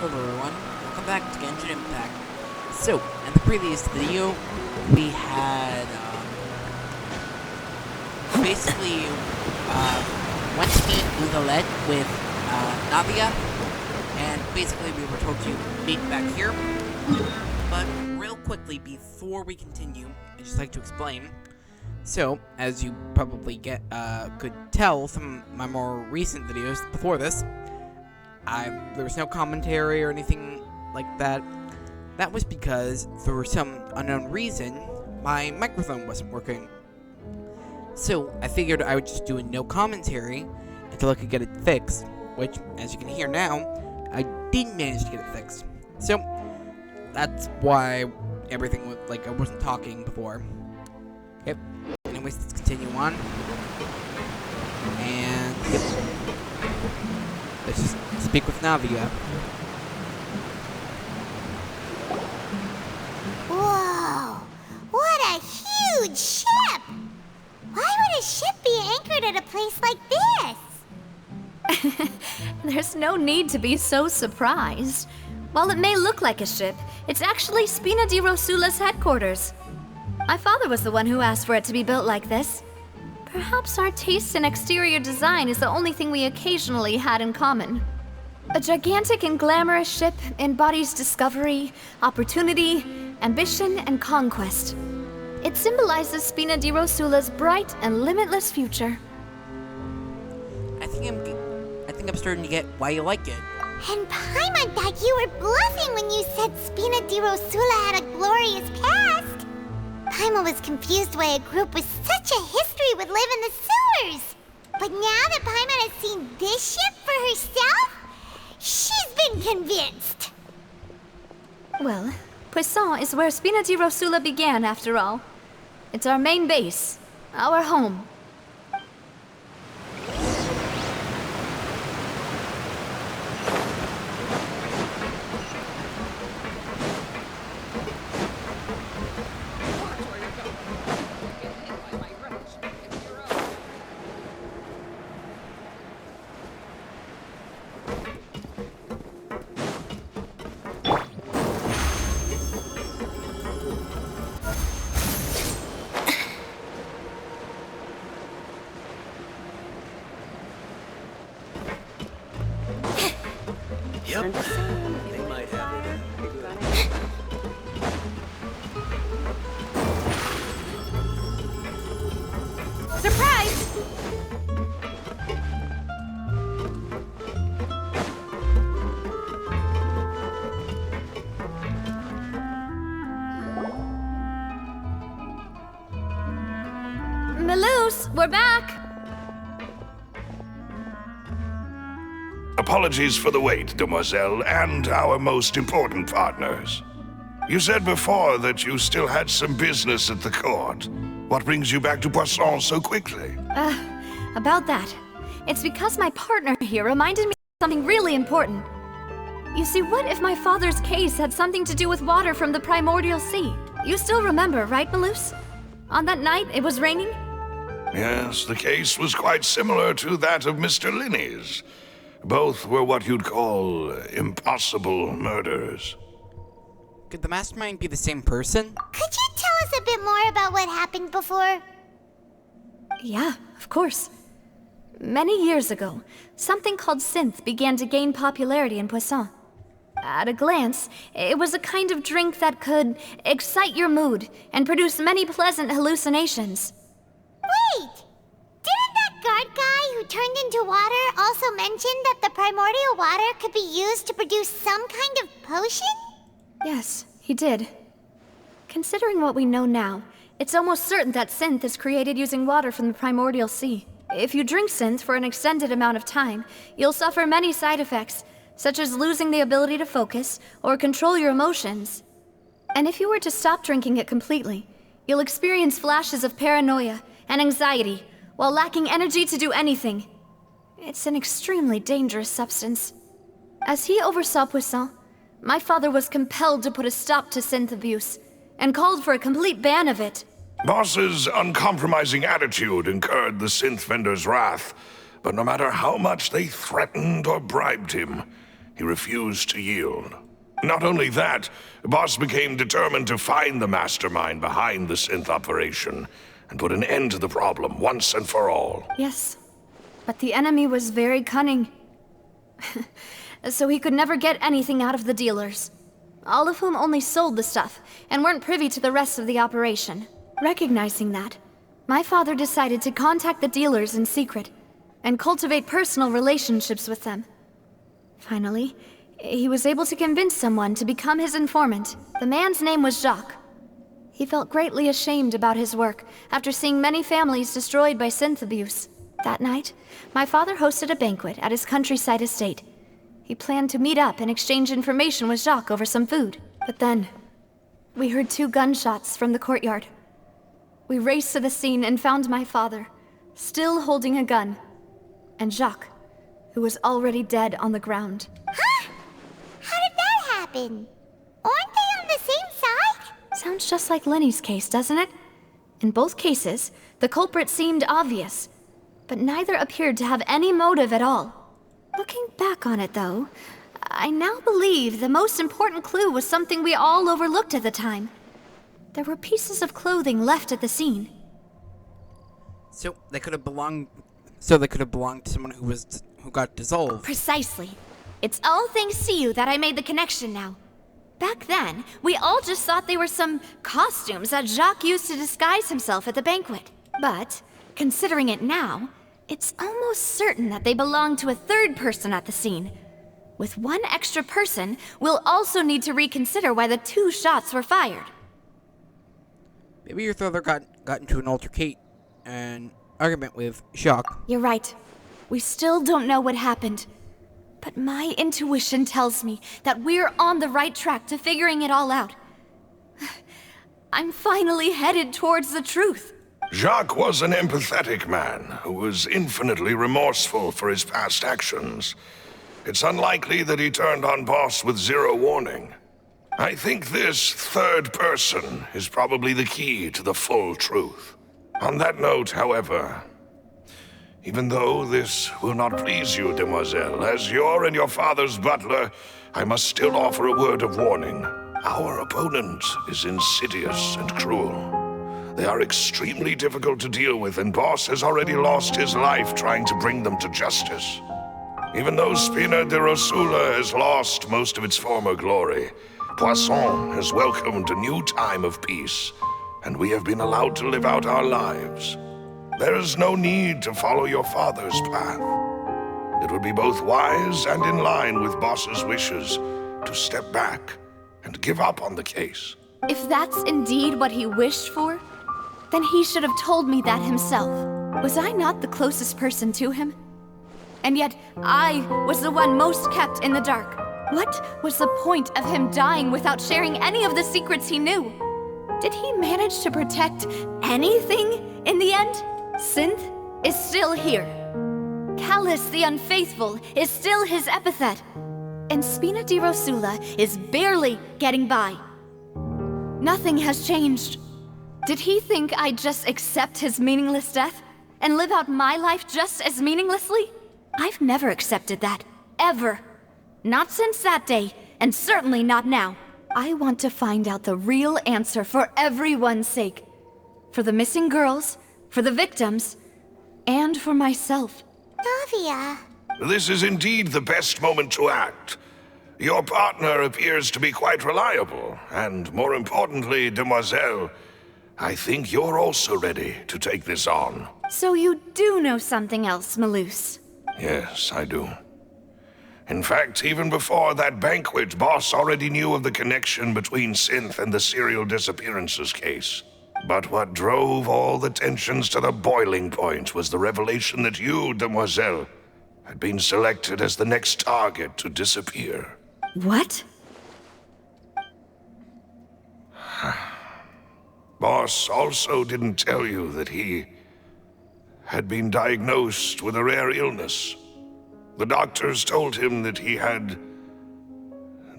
Hello everyone, welcome back to Genshin Impact. So, in the previous video, we had, basically, went to meet Udalet with, Navia, and basically we were told to meet back here. But, real quickly, before we continue, I'd just like to explain. So, as you probably could tell from my more recent videos before this, there was no commentary or anything like that. That was because, for some unknown reason, my microphone wasn't working. So, I figured I would just do a no commentary until I could get it fixed, which, as you can hear now, I did manage to get it fixed. So, that's why everything was, I wasn't talking before. Yep. Anyways, let's continue on. And, yep. Let's just speak with Navia. Whoa! What a huge ship! Why would a ship be anchored at a place like this? There's no need to be so surprised. While it may look like a ship, it's actually Spina di Rosula's headquarters. My father was the one who asked for it to be built like this. Perhaps our taste in exterior design is the only thing we occasionally had in common. A gigantic and glamorous ship embodies discovery, opportunity, ambition, and conquest. It symbolizes Spina di Rosula's bright and limitless future. I think I'm starting to get why you like it. And Paimon thought you were bluffing when you said Spina di Rosula had a glorious past. Paimon was confused why a group with such a history would live in the sewers. But now that Paimon has seen this ship for herself, she's been convinced. Well, Poisson is where Spina di Rosula began, after all. It's our main base, our home. Yep. They might have it. Surprise! Melus, we're back! Apologies for the wait, demoiselle, and our most important partners. You said before that you still had some business at the court. What brings you back to Poisson so quickly? About that. It's because my partner here reminded me of something really important. You see, what if my father's case had something to do with water from the primordial sea? You still remember, right, Melus? On that night, it was raining? Yes, the case was quite similar to that of Mr. Linney's. Both were what you'd call impossible murders. Could the mastermind be the same person? Could you tell us a bit more about what happened before? Yeah, of course. Many years ago, something called synth began to gain popularity in Poisson. At a glance, it was a kind of drink that could excite your mood and produce many pleasant hallucinations. Wait! Didn't that guard guy who turned into water also mention that the primordial water could be used to produce some kind of potion? Yes, he did. Considering what we know now, it's almost certain that synth is created using water from the primordial sea. If you drink synth for an extended amount of time, you'll suffer many side effects, such as losing the ability to focus or control your emotions. And if you were to stop drinking it completely, you'll experience flashes of paranoia and anxiety while lacking energy to do anything. It's an extremely dangerous substance. As he oversaw Poisson, my father was compelled to put a stop to synth abuse and called for a complete ban of it. Boss's uncompromising attitude incurred the synth vendor's wrath, but no matter how much they threatened or bribed him, he refused to yield. Not only that, Boss became determined to find the mastermind behind the synth operation and put an end to the problem once and for all. Yes, but the enemy was very cunning. So he could never get anything out of the dealers, all of whom only sold the stuff and weren't privy to the rest of the operation. Recognizing that, my father decided to contact the dealers in secret and cultivate personal relationships with them. Finally, he was able to convince someone to become his informant. The man's name was Jacques. He felt greatly ashamed about his work after seeing many families destroyed by synth abuse. That night, my father hosted a banquet at his countryside estate. He planned to meet up and exchange information with Jacques over some food. But then, we heard 2 gunshots from the courtyard. We raced to the scene and found my father, still holding a gun, and Jacques, who was already dead on the ground. Huh? How did that happen? Aren't they on the same side? Sounds just like Lenny's case, doesn't it? In both cases, the culprit seemed obvious, but neither appeared to have any motive at all. Looking back on it, though, I now believe the most important clue was something we all overlooked at the time. There were pieces of clothing left at the scene. So they could have belonged to someone who got dissolved. Precisely. It's all thanks to you that I made the connection now. Back then, we all just thought they were some costumes that Jacques used to disguise himself at the banquet. But, considering it now, it's almost certain that they belong to a third person at the scene. With one extra person, we'll also need to reconsider why the 2 shots were fired. Maybe your brother got into an argument with Jacques. You're right. We still don't know what happened. But my intuition tells me that we're on the right track to figuring it all out. I'm finally headed towards the truth. Jacques was an empathetic man who was infinitely remorseful for his past actions. It's unlikely that he turned on Boss with 0 warning. I think this third person is probably the key to the full truth. On that note, however, even though this will not please you, demoiselle, as your and your father's butler, I must still offer a word of warning. Our opponent is insidious and cruel. They are extremely difficult to deal with, and Boss has already lost his life trying to bring them to justice. Even though Spina de Rosula has lost most of its former glory, Poisson has welcomed a new time of peace, and we have been allowed to live out our lives. There is no need to follow your father's path. It would be both wise and in line with Boss's wishes to step back and give up on the case. If that's indeed what he wished for, then he should have told me that himself. Was I not the closest person to him? And yet, I was the one most kept in the dark. What was the point of him dying without sharing any of the secrets he knew? Did he manage to protect anything in the end? Synth is still here. Callus the Unfaithful is still his epithet. And Spina di Rosula is barely getting by. Nothing has changed. Did he think I'd just accept his meaningless death and live out my life just as meaninglessly? I've never accepted that. Ever. Not since that day, and certainly not now. I want to find out the real answer for everyone's sake. For the missing girls, for the victims, and for myself. Navia. This is indeed the best moment to act. Your partner appears to be quite reliable, and more importantly, demoiselle, I think you're also ready to take this on. So you do know something else, Malus? Yes, I do. In fact, even before that banquet, Boss already knew of the connection between Synth and the serial disappearances case. But what drove all the tensions to the boiling point was the revelation that you, demoiselle, had been selected as the next target to disappear. What? Boss also didn't tell you that he had been diagnosed with a rare illness. The doctors told him that he had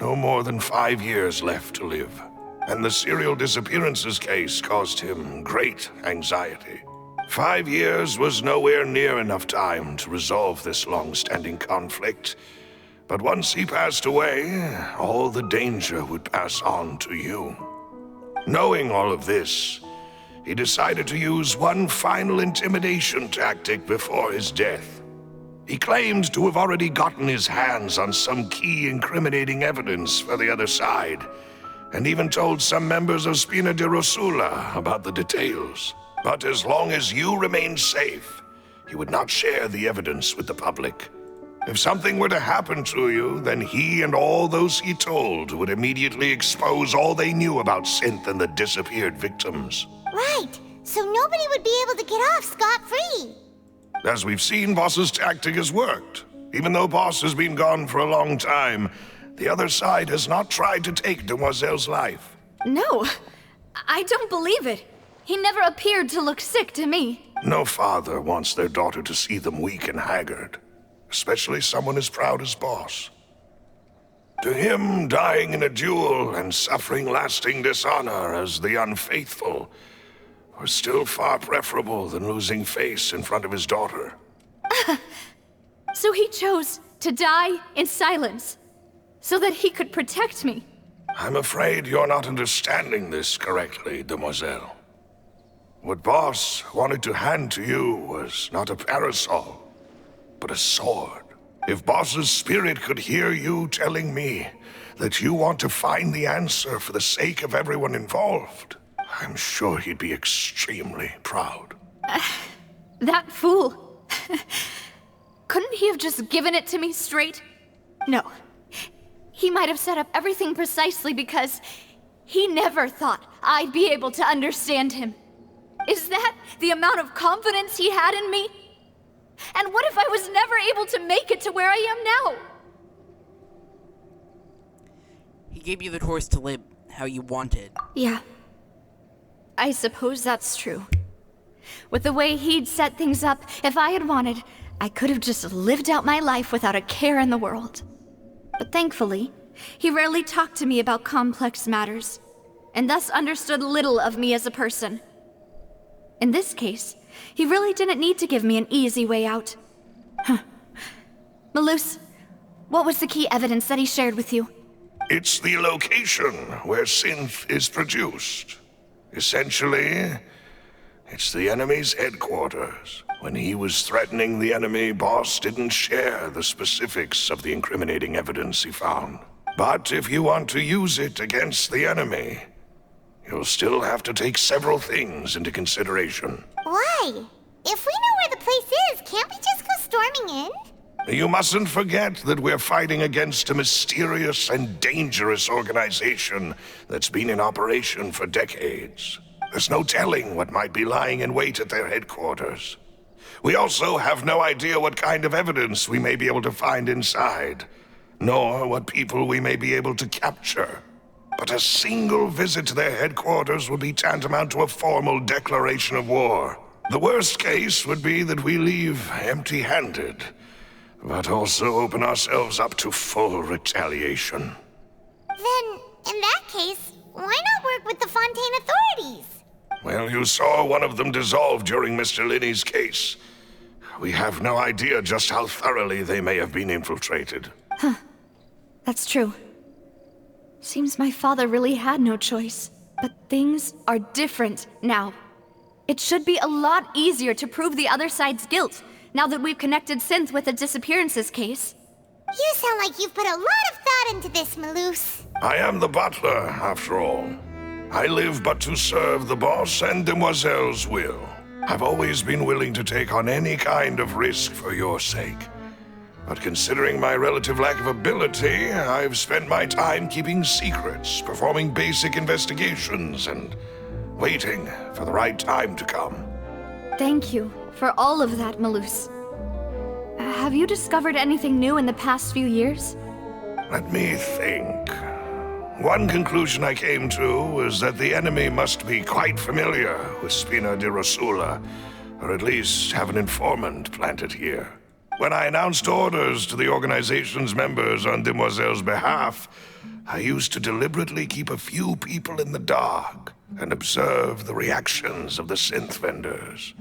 no more than 5 years left to live, and the serial disappearances case caused him great anxiety. 5 years was nowhere near enough time to resolve this long-standing conflict, But once he passed away, all the danger would pass on to you. Knowing all of this, he decided to use one final intimidation tactic before his death. He claimed to have already gotten his hands on some key incriminating evidence for the other side, and even told some members of Spina di Rosula about the details. But as long as you remained safe, he would not share the evidence with the public. If something were to happen to you, then he and all those he told would immediately expose all they knew about Synth and the disappeared victims. Right, so nobody would be able to get off scot-free. As we've seen, Boss's tactic has worked. Even though Boss has been gone for a long time, the other side has not tried to take Demoiselle's life. No, I don't believe it. He never appeared to look sick to me. No father wants their daughter to see them weak and haggard, especially someone as proud as Boss. To him, dying in a duel and suffering lasting dishonor as the unfaithful was still far preferable than losing face in front of his daughter. So he chose to die in silence, so that he could protect me. I'm afraid you're not understanding this correctly, Demoiselle. What Boss wanted to hand to you was not a parasol, but a sword. If Boss's spirit could hear you telling me that you want to find the answer for the sake of everyone involved, I'm sure he'd be extremely proud. That fool. Couldn't he have just given it to me straight? No. He might have set up everything precisely because he never thought I'd be able to understand him. Is that the amount of confidence he had in me? And what if I was never able to make it to where I am now? He gave you the choice to live how you wanted. Yeah. I suppose that's true. With the way he'd set things up, if I had wanted, I could have just lived out my life without a care in the world. But thankfully, he rarely talked to me about complex matters, and thus understood little of me as a person. In this case, he really didn't need to give me an easy way out. Malus, what was the key evidence that he shared with you? It's the location where synth is produced. Essentially, it's the enemy's headquarters. When he was threatening the enemy, Boss didn't share the specifics of the incriminating evidence he found. But if you want to use it against the enemy, you'll still have to take several things into consideration. Why? If we know where the place is, can't we just go storming in? You mustn't forget that we're fighting against a mysterious and dangerous organization that's been in operation for decades. There's no telling what might be lying in wait at their headquarters. We also have no idea what kind of evidence we may be able to find inside, nor what people we may be able to capture. But a single visit to their headquarters would be tantamount to a formal declaration of war. The worst case would be that we leave empty-handed, but also open ourselves up to full retaliation. Then, in that case, why not work with the Fontaine authorities? Well, you saw one of them dissolve during Mr. Linney's case. We have no idea just how thoroughly they may have been infiltrated. That's true. Seems my father really had no choice. But things are different now. It should be a lot easier to prove the other side's guilt, now that we've connected Synth with the disappearances case. You sound like you've put a lot of thought into this, Malus. I am the butler, after all. I live but to serve the boss and Demoiselle's will. I've always been willing to take on any kind of risk for your sake. But considering my relative lack of ability, I've spent my time keeping secrets, performing basic investigations, and waiting for the right time to come. Thank you for all of that, Malus. Have you discovered anything new in the past few years? Let me think. One conclusion I came to was that the enemy must be quite familiar with Spina di Rosula, or at least have an informant planted here. When I announced orders to the organization's members on Demoiselle's behalf, I used to deliberately keep a few people in the dark and observe the reactions of the synth vendors.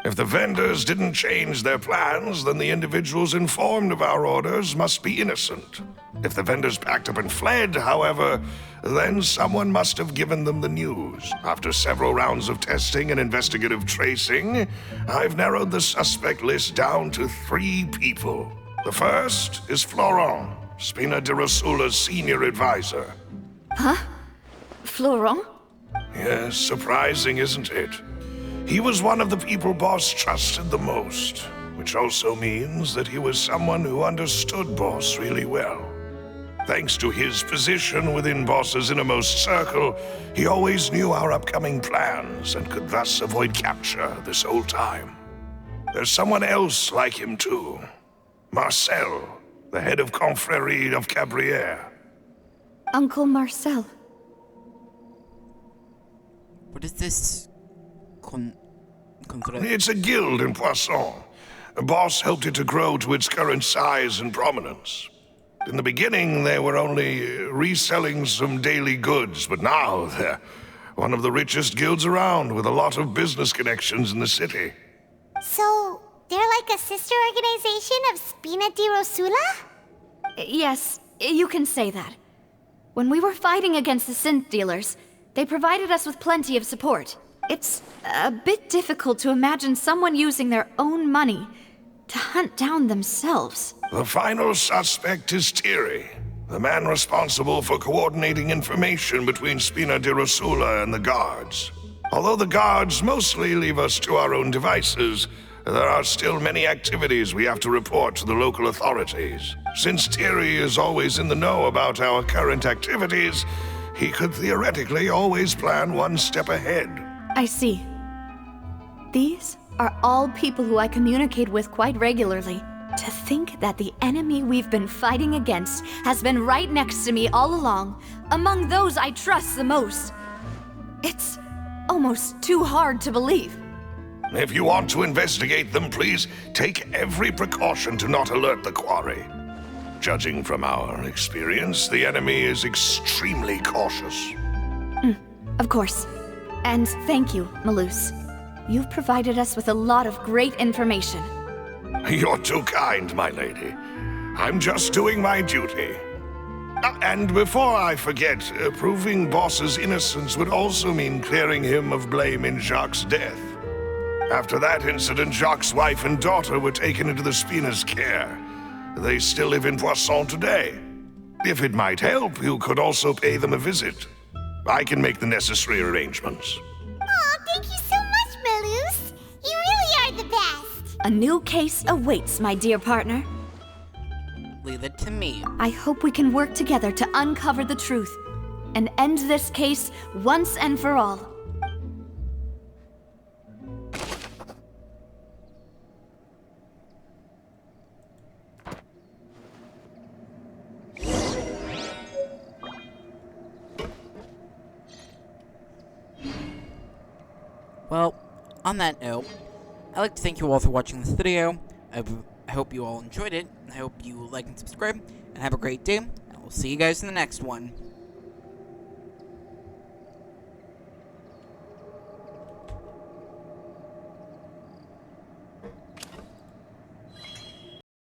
If the vendors didn't change their plans, then the individuals informed of our orders must be innocent. If the vendors packed up and fled, however, then someone must have given them the news. After several rounds of testing and investigative tracing, I've narrowed the suspect list down to 3 people. The first is Florent, Spina di Rosula's senior advisor. Florent? Yes, surprising, isn't it? He was one of the people Boss trusted the most, which also means that he was someone who understood Boss really well. Thanks to his position within Boss's innermost circle, he always knew our upcoming plans and could thus avoid capture this whole time. There's someone else like him too. Marcel, the head of Confrérie of Cabrières. Uncle Marcel. What is this? It's a guild in Poisson. Boss helped it to grow to its current size and prominence. In the beginning, they were only reselling some daily goods, but now they're one of the richest guilds around with a lot of business connections in the city. So, they're like a sister organization of Spina di Rosula? Yes, you can say that. When we were fighting against the synth dealers, they provided us with plenty of support. It's a bit difficult to imagine someone using their own money to hunt down themselves. The final suspect is Thierry, the man responsible for coordinating information between Spina di Rosula and the guards. Although the guards mostly leave us to our own devices, there are still many activities we have to report to the local authorities. Since Thierry is always in the know about our current activities, he could theoretically always plan one step ahead. I see. These are all people who I communicate with quite regularly. To think that the enemy we've been fighting against has been right next to me all along, among those I trust the most. It's almost too hard to believe. If you want to investigate them, please take every precaution to not alert the quarry. Judging from our experience, the enemy is extremely cautious. Of course. And thank you, Malus. You've provided us with a lot of great information. You're too kind, my lady. I'm just doing my duty. And before I forget, proving Boss's innocence would also mean clearing him of blame in Jacques' death. After that incident, Jacques' wife and daughter were taken into the Spina's care. They still live in Poisson today. If it might help, you could also pay them a visit. I can make the necessary arrangements. Aw, thank you so much, Malus. You really are the best. A new case awaits, my dear partner. Leave it to me. I hope we can work together to uncover the truth and end this case once and for all. Well, on that note, I'd like to thank you all for watching this video. I hope you all enjoyed it. I hope you like and subscribe, and have a great day, and we'll see you guys in the next one.